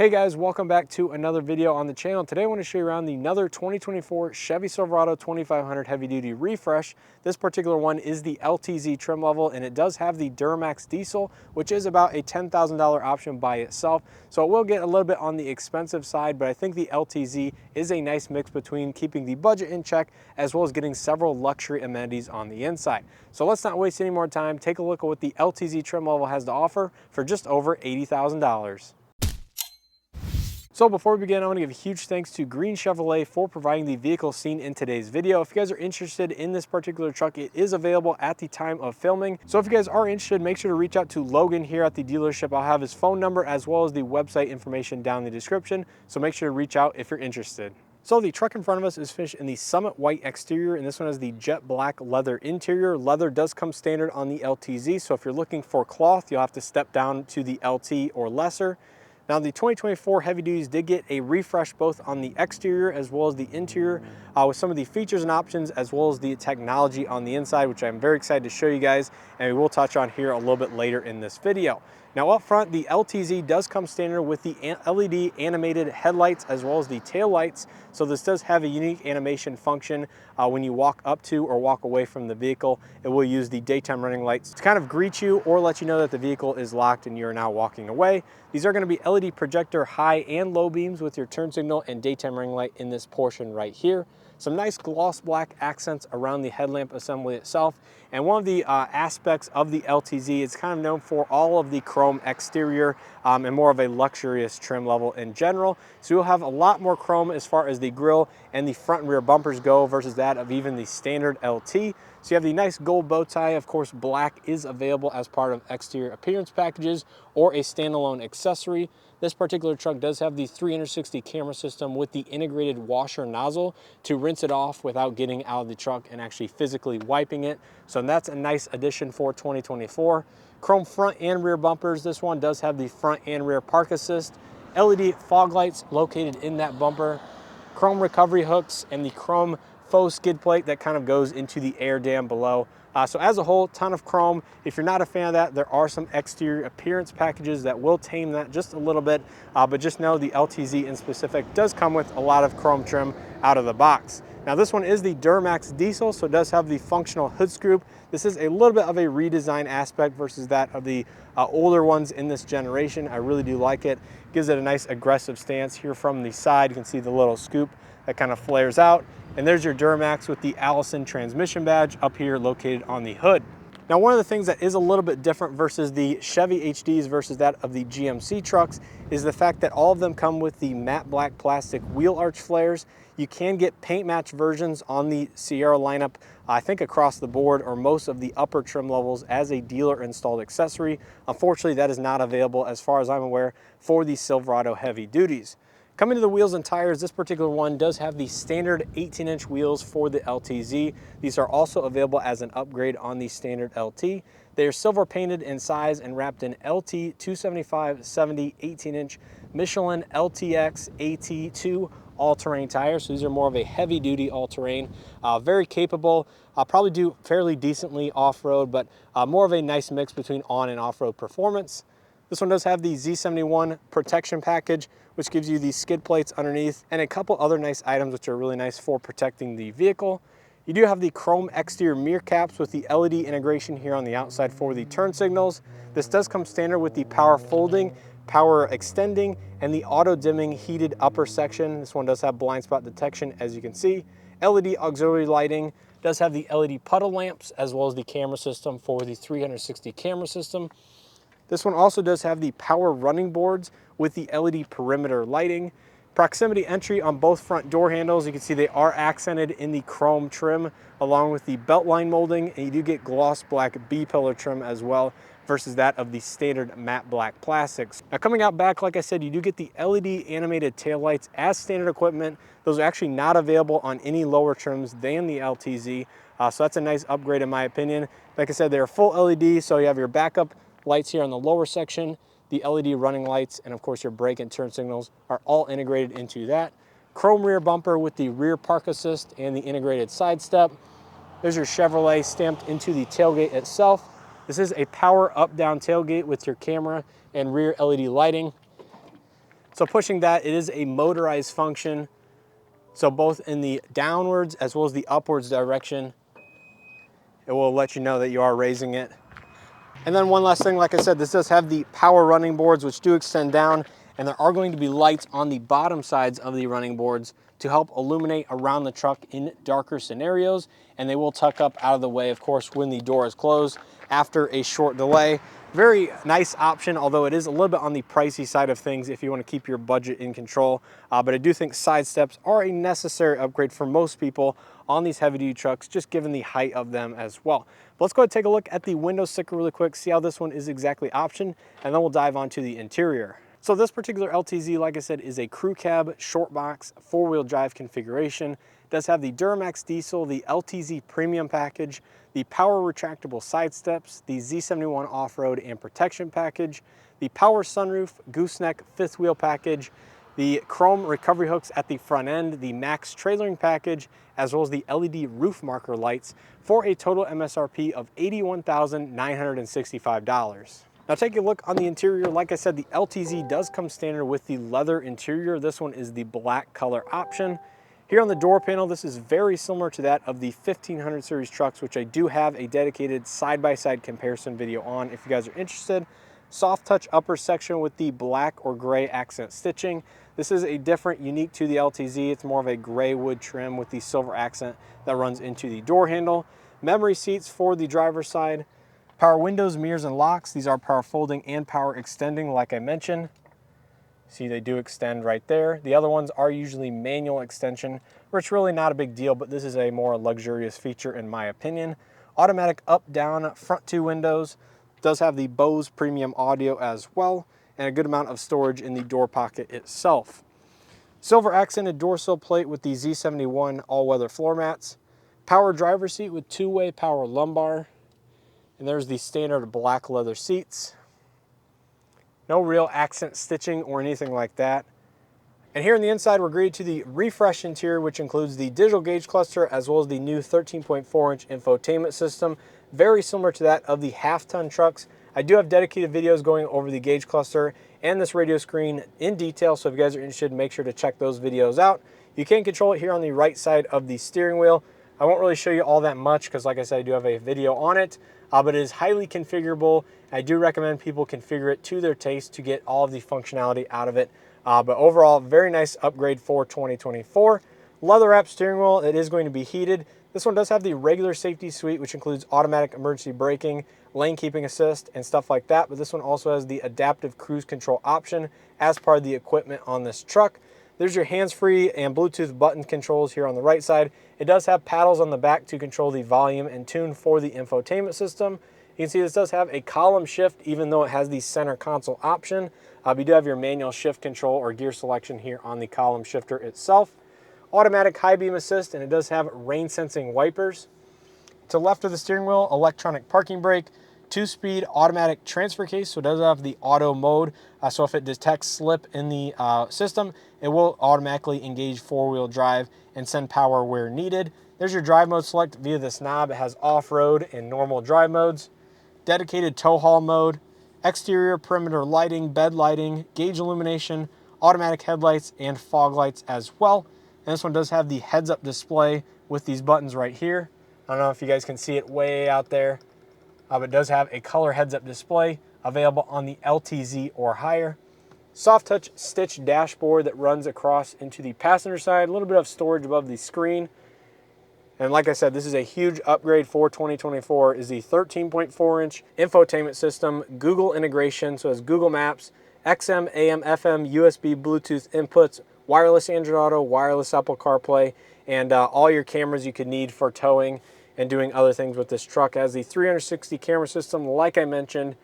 Hey guys, welcome back to another video on the channel. Today I want to show you around another 2024 Chevy Silverado 2500 heavy duty refresh. This particular one is the LTZ trim level and it does have the Duramax Diesel, which is about a $10,000 option by itself. So it will get a little bit on the expensive side, but I think the LTZ is a nice mix between keeping the budget in check as well as getting several luxury amenities on the inside. So let's not waste any more time. Take a look at what the LTZ trim level has to offer for just over $80,000. So before we begin, I want to give a huge thanks to Green Chevrolet for providing the vehicle seen in today's video. If you guys are interested in this particular truck, it is available at the time of filming. So if you guys are interested, make sure to reach out to Logan here at the dealership. I'll have his phone number as well as the website information down in the description. So make sure to reach out if you're interested. So the truck in front of us is finished in the Summit White exterior, and this one has the jet black leather interior. Leather does come standard on the LTZ, so if you're looking for cloth, you'll have to step down to the LT or lesser. Now the 2024 heavy duties did get a refresh both on the exterior as well as the interior with some of the features and options as well as the technology on the inside, which I'm very excited to show you guys, and we will touch on here a little bit later in this video. Now up front, the LTZ does come standard with the LED animated headlights as well as the tail lights. So this does have a unique animation function when you walk up to or walk away from the vehicle. It will use the daytime running lights to kind of greet you or let you know that the vehicle is locked and you're now walking away. These are going to be LED projector high and low beams with your turn signal and daytime running light in this portion right here. Some nice gloss black accents around the headlamp assembly itself. And one of the aspects of the LTZ is kind of known for all of the chrome exterior and more of a luxurious trim level in general. So you'll have a lot more chrome as far as the grille and the front and rear bumpers go versus that of even the standard LT. So you have the nice gold bow tie. Of course, black is available as part of exterior appearance packages or a standalone accessory. This particular truck does have the 360 camera system with the integrated washer nozzle to rinse it off without getting out of the truck and actually physically wiping it. So that's a nice addition for 2024. Chrome front and rear bumpers. This one does have the front and rear park assist. LED fog lights located in that bumper. Chrome recovery hooks and the chrome faux skid plate that kind of goes into the air dam below. So as a whole, ton of chrome. If you're not a fan of that, there are some exterior appearance packages that will tame that just a little bit, but just know the LTZ in specific does come with a lot of chrome trim out of the box. Now this one is the Duramax Diesel, so it does have the functional hood scoop. This is a little bit of a redesign aspect versus that of the older ones in this generation. I really do like it. Gives it a nice aggressive stance here from the side. You can see the little scoop that kind of flares out. And there's your Duramax with the Allison transmission badge up here located on the hood. Now, one of the things that is a little bit different versus the Chevy HDs versus that of the GMC trucks is the fact that all of them come with the matte black plastic wheel arch flares. You can get paint match versions on the Sierra lineup, I think across the board or most of the upper trim levels as a dealer installed accessory. Unfortunately, that is not available as far as I'm aware for the Silverado heavy duties. Coming to the wheels and tires, this particular one does have the standard 18-inch wheels for the LTZ. These are also available as an upgrade on the standard LT. They are silver painted in size and wrapped in LT 275/70 18-inch Michelin LTX AT2 all-terrain tires. So these are more of a heavy-duty all-terrain, very capable. Probably do fairly decently off-road, but more of a nice mix between on and off-road performance. This one does have the Z71 protection package, which gives you these skid plates underneath and a couple other nice items which are really nice for protecting the vehicle. You do have the chrome exterior mirror caps with the LED integration here on the outside for the turn signals. This does come standard with the power folding, power extending, and the auto dimming heated upper section. This one does have blind spot detection, as you can see. LED auxiliary lighting, does have the LED puddle lamps as well as the camera system for the 360 camera system. This one also does have the power running boards with the LED perimeter lighting. Proximity entry on both front door handles. You can see they are accented in the chrome trim along with the belt line molding, and you do get gloss black B-pillar trim as well versus that of the standard matte black plastics. Now coming out back, like I said, you do get the LED animated taillights as standard equipment. Those are actually not available on any lower trims than the LTZ, so that's a nice upgrade in my opinion. Like I said, they're full LED, so you have your backup lights here on the lower section, the LED running lights, and of course your brake and turn signals are all integrated into that. Chrome rear bumper with the rear park assist and the integrated side step. There's your Chevrolet stamped into the tailgate itself. This is a power up-down tailgate with your camera and rear LED lighting. So pushing that, it is a motorized function. So both in the downwards as well as the upwards direction, it will let you know that you are raising it. And then one last thing, like I said, this does have the power running boards, which do extend down, and there are going to be lights on the bottom sides of the running boards to help illuminate around the truck in darker scenarios, and they will tuck up out of the way, of course, when the door is closed after a short delay. Very nice option, although it is a little bit on the pricey side of things if you want to keep your budget in control. But I do think side steps are a necessary upgrade for most people on these heavy duty trucks, just given the height of them as well. But let's go ahead and take a look at the window sticker really quick, see how this one is exactly optioned, and then we'll dive onto the interior. So this particular LTZ, like I said, is a crew cab, short box, four-wheel drive configuration. It does have the Duramax Diesel, the LTZ Premium package, the power retractable side steps, the Z71 off-road and protection package, the power sunroof, gooseneck fifth wheel package, the chrome recovery hooks at the front end, the max trailering package, as well as the LED roof marker lights for a total MSRP of $81,965. Now take a look on the interior. Like I said, the LTZ does come standard with the leather interior. This one is the black color option. Here on the door panel, this is very similar to that of the 1500 series trucks, which I do have a dedicated side-by-side comparison video on if you guys are interested. Soft touch upper section with the black or gray accent stitching. This is a different, unique to the LTZ. It's more of a gray wood trim with the silver accent that runs into the door handle. Memory seats for the driver's side. Power windows, mirrors, and locks. These are power folding and power extending, like I mentioned. See, they do extend right there. The other ones are usually manual extension, which is really not a big deal, but this is a more luxurious feature in my opinion. Automatic up, down, front two windows. Does have the Bose premium audio as well, and a good amount of storage in the door pocket itself. Silver accented door sill plate with the Z71 all-weather floor mats. Power driver's seat with two-way power lumbar. And there's the standard black leather seats. No real accent stitching or anything like that. And here on the inside, we're greeted to the refreshed interior, which includes the digital gauge cluster as well as the new 13.4-inch infotainment system, very similar to that of the half-ton trucks. I do have dedicated videos going over the gauge cluster and this radio screen in detail, so if you guys are interested, make sure to check those videos out. You can control it here on the right side of the steering wheel. I won't really show you all that much because, like I said, I do have a video on it, but it is highly configurable. I do recommend people configure it to their taste to get all of the functionality out of it. But overall, very nice upgrade for 2024. Leather wrap steering wheel, it is going to be heated. This one does have the regular safety suite, which includes automatic emergency braking, lane keeping assist, and stuff like that. But this one also has the adaptive cruise control option as part of the equipment on this truck. There's your hands-free and Bluetooth button controls here on the right side. It does have paddles on the back to control the volume and tune for the infotainment system. You can see this does have a column shift, even though it has the center console option. You do have your manual shift control or gear selection here on the column shifter itself. Automatic high beam assist, and it does have rain sensing wipers. To the left of the steering wheel, electronic parking brake, 2-speed automatic transfer case, so it does have the auto mode. So if it detects slip in the system, it will automatically engage four-wheel drive and send power where needed. There's your drive mode select via this knob. It has off-road and normal drive modes. Dedicated tow haul mode, exterior perimeter lighting, bed lighting, gauge illumination, automatic headlights, and fog lights as well. And this one does have the heads-up display with these buttons right here. I don't know if you guys can see it way out there, but it does have a color heads-up display available on the LTZ or higher. Soft touch stitch dashboard that runs across into the passenger side, a little bit of storage above the screen. And like I said, this is a huge upgrade for 2024, is the 13.4-inch infotainment system, Google integration, so it has Google Maps, XM, AM, FM, USB, Bluetooth inputs, wireless Android Auto, wireless Apple CarPlay, and all your cameras you could need for towing and doing other things with this truck. It has the 360 camera system, like I mentioned,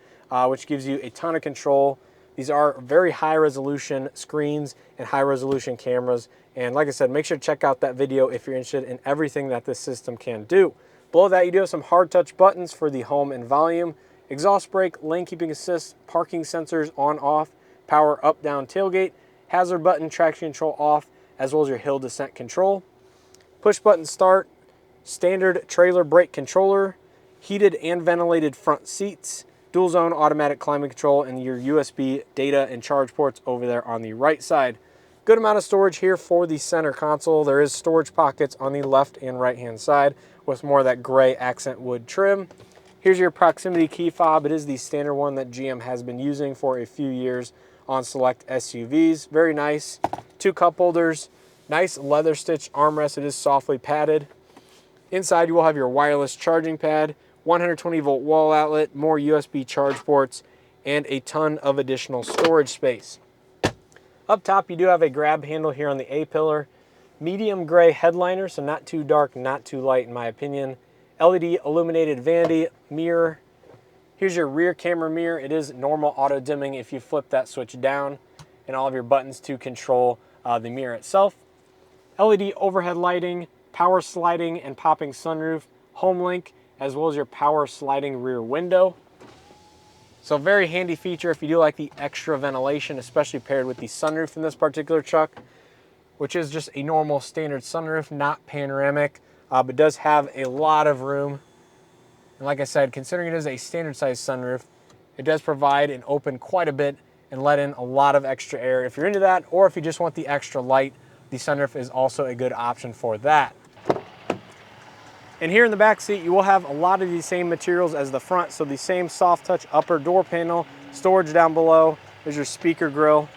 which gives you a ton of control. These are very high resolution screens and high resolution cameras. And like I said, make sure to check out that video if you're interested in everything that this system can do. Below that, you do have some hard touch buttons for the home and volume, exhaust brake, lane keeping assist, parking sensors on off, power up down tailgate, hazard button, traction control off, as well as your hill descent control. Push button start, standard trailer brake controller, heated and ventilated front seats, dual zone automatic climate control, and your USB data and charge ports over there on the right side. Good amount of storage here for the center console. There is storage pockets on the left and right hand side with more of that gray accent wood trim. Here's your proximity key fob. It is the standard one that GM has been using for a few years on select SUVs. Very nice. 2 cup holders, nice leather stitch armrest. It is softly padded. Inside you will have your wireless charging pad, 120 volt wall outlet, more USB charge ports, and a ton of additional storage space. Up top you do have a grab handle here on the A-pillar, medium gray headliner, so not too dark, not too light in my opinion. LED illuminated vanity mirror. Here's your rear camera mirror. It is normal auto dimming if you flip that switch down, and all of your buttons to control the mirror itself. LED overhead lighting, power sliding and popping sunroof, home link, as well as your power sliding rear window. So very handy feature if you do like the extra ventilation, especially paired with the sunroof in this particular truck, which is just a normal standard sunroof, not panoramic, but does have a lot of room. And like I said, considering it is a standard size sunroof, it does provide and open quite a bit and let in a lot of extra air. If you're into that, or if you just want the extra light, the sunroof is also a good option for that. And here in the back seat, you will have a lot of the same materials as the front. So the same soft touch upper door panel, storage down below. There's your speaker grille.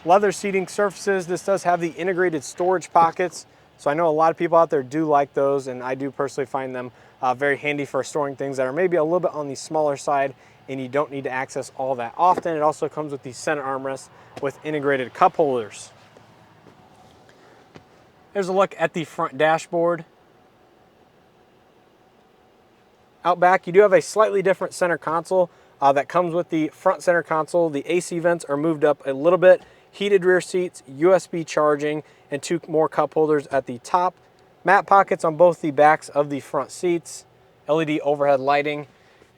Leather seating surfaces. This does have the integrated storage pockets. So I know a lot of people out there do like those, and I do personally find them very handy for storing things that are maybe a little bit on the smaller side and you don't need to access all that often. It also comes with the center armrest with integrated cup holders. There's a look at the front dashboard. Out back, you do have a slightly different center console that comes with the front center console. The AC vents are moved up a little bit, heated rear seats, USB charging, and 2 more cup holders at the top. Mat pockets on both the backs of the front seats, LED overhead lighting,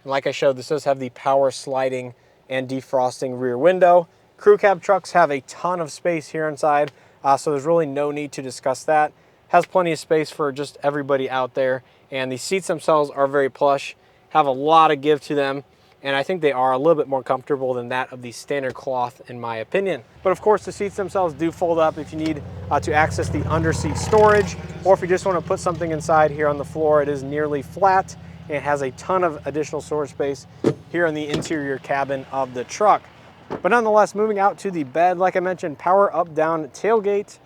and like I showed, this does have the power sliding and defrosting rear window. Crew cab trucks have a ton of space here inside, so there's really no need to discuss that. Has plenty of space for just everybody out there. And the seats themselves are very plush, have a lot of give to them, and I think they are a little bit more comfortable than that of the standard cloth in my opinion. But of course the seats themselves do fold up if you need to access the underseat storage, or if you just want to put something inside here on the floor. It is nearly flat and it has a ton of additional storage space here in the interior cabin of the truck. But nonetheless, moving out to the bed, like I mentioned, power up down tailgate.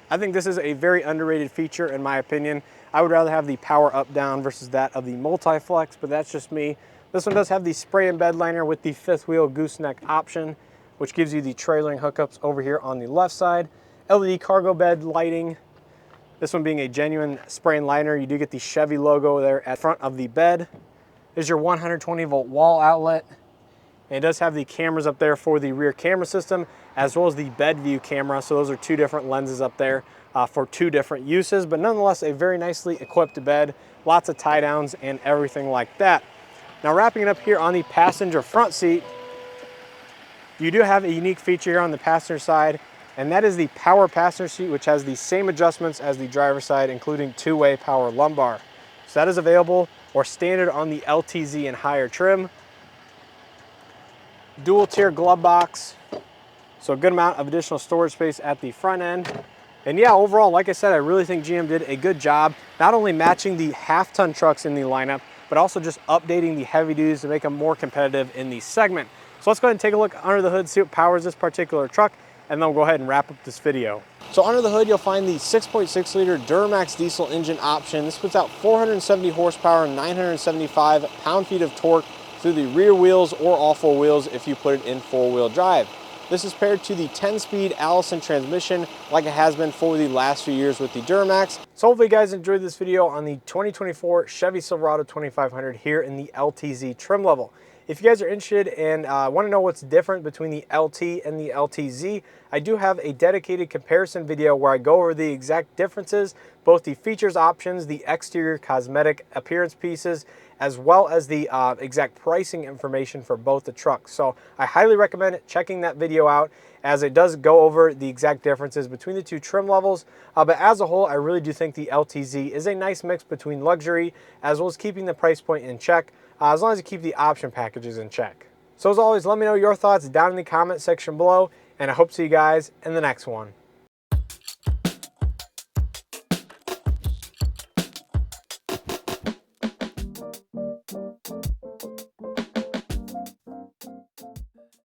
I think this is a very underrated feature in my opinion. I would rather have the power up down versus that of the multi-flex, but that's just me. This one does have the spray and bed liner with the 5th wheel gooseneck option, which gives you the trailering hookups over here on the left side. LED cargo bed lighting. This one being a genuine spray and liner. You do get the Chevy logo there at front of the bed. There's your 120 volt wall outlet. And it does have the cameras up there for the rear camera system, as well as the bed view camera. So those are 2 different lenses up there for 2 different uses, but nonetheless a very nicely equipped bed, lots of tie downs and everything like that. Now wrapping it up here on the passenger front seat, you do have a unique feature here on the passenger side, and that is the power passenger seat, which has the same adjustments as the driver's side, including 2-way power lumbar. So that is available or standard on the LTZ and higher trim. Dual tier glove box, so a good amount of additional storage space at the front end. And yeah, overall, like I said, I really think GM did a good job not only matching the half-ton trucks in the lineup, but also just updating the heavy duties to make them more competitive in the segment. So let's go ahead and take a look under the hood, see what powers this particular truck, and then we'll go ahead and wrap up this video. So under the hood, you'll find the 6.6 liter Duramax diesel engine option. This puts out 470 horsepower, 975 pound-feet of torque through the rear wheels or all 4 wheels if you put it in 4-wheel drive. This is paired to the 10-speed Allison transmission like it has been for the last few years with the Duramax. So hopefully you guys enjoyed this video on the 2024 Chevy Silverado 2500 here in the LTZ trim level. If you guys are interested and want to know what's different between the LT and the LTZ, I do have a dedicated comparison video where I go over the exact differences, both the features, options, the exterior cosmetic appearance pieces, as well as the exact pricing information for both the trucks. So I highly recommend checking that video out, as it does go over the exact differences between the two trim levels. But as a whole, I really do think the LTZ is a nice mix between luxury as well as keeping the price point in check, as long as you keep the option packages in check. So as always, let me know your thoughts down in the comment section below, and I hope to see you guys in the next one.